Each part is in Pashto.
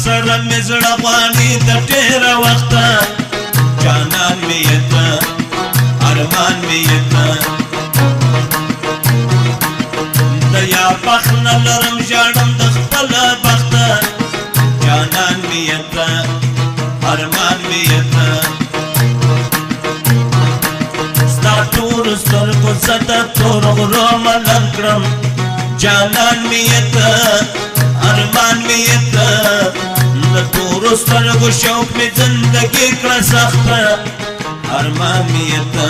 سره مې زړه غواړي د ډېره وخته جانان مې یې ته ارمان مې یې ته د یا بخت نه لرم ژاړم د خپله بخته جانان مې یې ته ارمان مې یې ته ستا تورو سترګو زه د تورو غرو ملنګ کړم جانان مې یې ته ارمان مې یې ته د تورو سترګو شوق مې زندګي کړه سخته ارمان مې یې ته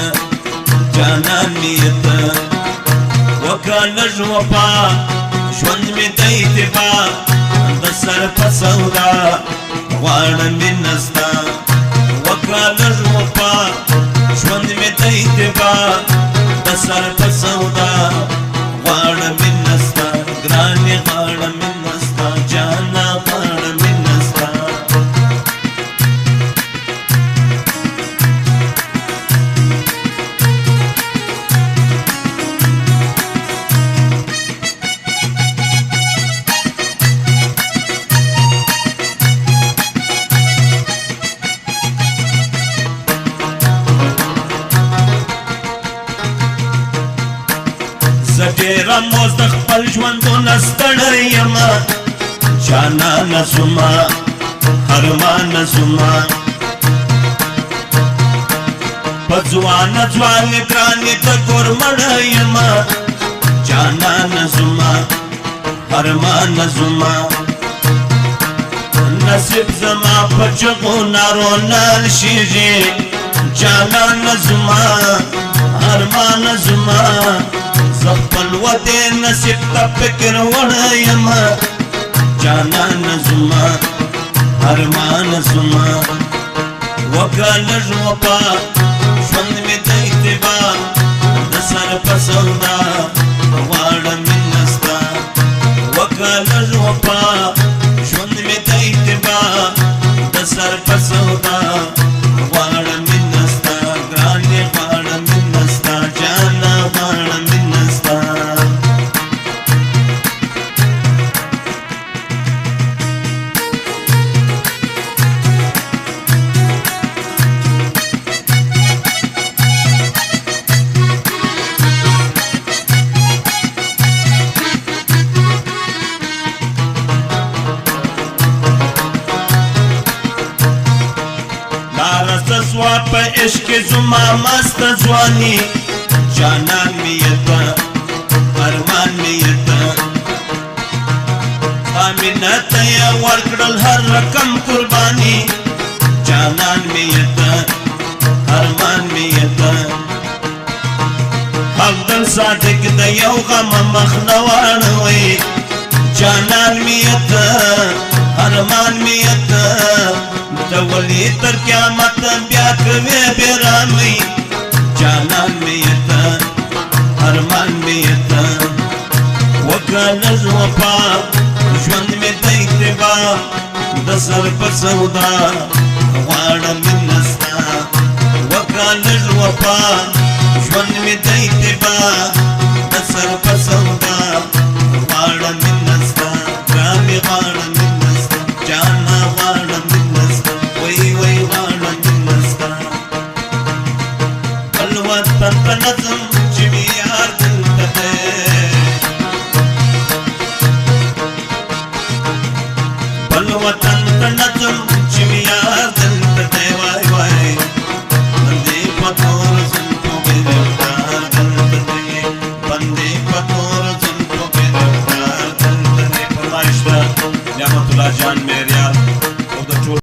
جانان مې یې ته وکړه لږ وفا ژوند مې د اتفاق د سر په سودا غواړم مینه ستا وکړه لږ وفا ژوند مې د اتفاق د سر په سودا غواړم مینه ستا ګرانې غواړم مینه ستا جانا غواړم مینه ستا زه ډېره موز د خپل ژوندونه ستړی یمه جانانه زما ارمانه زما په ځوانه ځوانې ګرانې ته ګورمړی یمه جانانه زما ارمانه زما نصیب زما په چغو نارو نه نشیږي جانانه زما ارمانه زما زه خپل ودې نصیب ته فکر وړی یمه جانانه زما ارمانه زما وکړه لږ وفا ژوند مې د اتباع د سر په سودا غواړم مینه ستا وکړه لږ وفا ژوند مې د اتباع د سر په سودا غواړم مینه ستا ګرانې غواړم مینه ستا جانه غواړم مینه ستا سوا په عشق زما مست ځواني جانان مې یې ته ارمان مې یې ته امینه ته یې ورکړل هر رقم قرباني جانان مې یې ته ارمان مې یې ته عبدل صادق د یو غم مخ نه واړوئ جانان مې یې ته ارمان مې یې ته د ولي تر قیامت بیا کوي بیرانوي جانان مې یې ته ارمان مې یې ته وکړه لږ وفا ژوند مې د اتباع د سر په سودا غواړم مینه ستا وکړه لږ وفا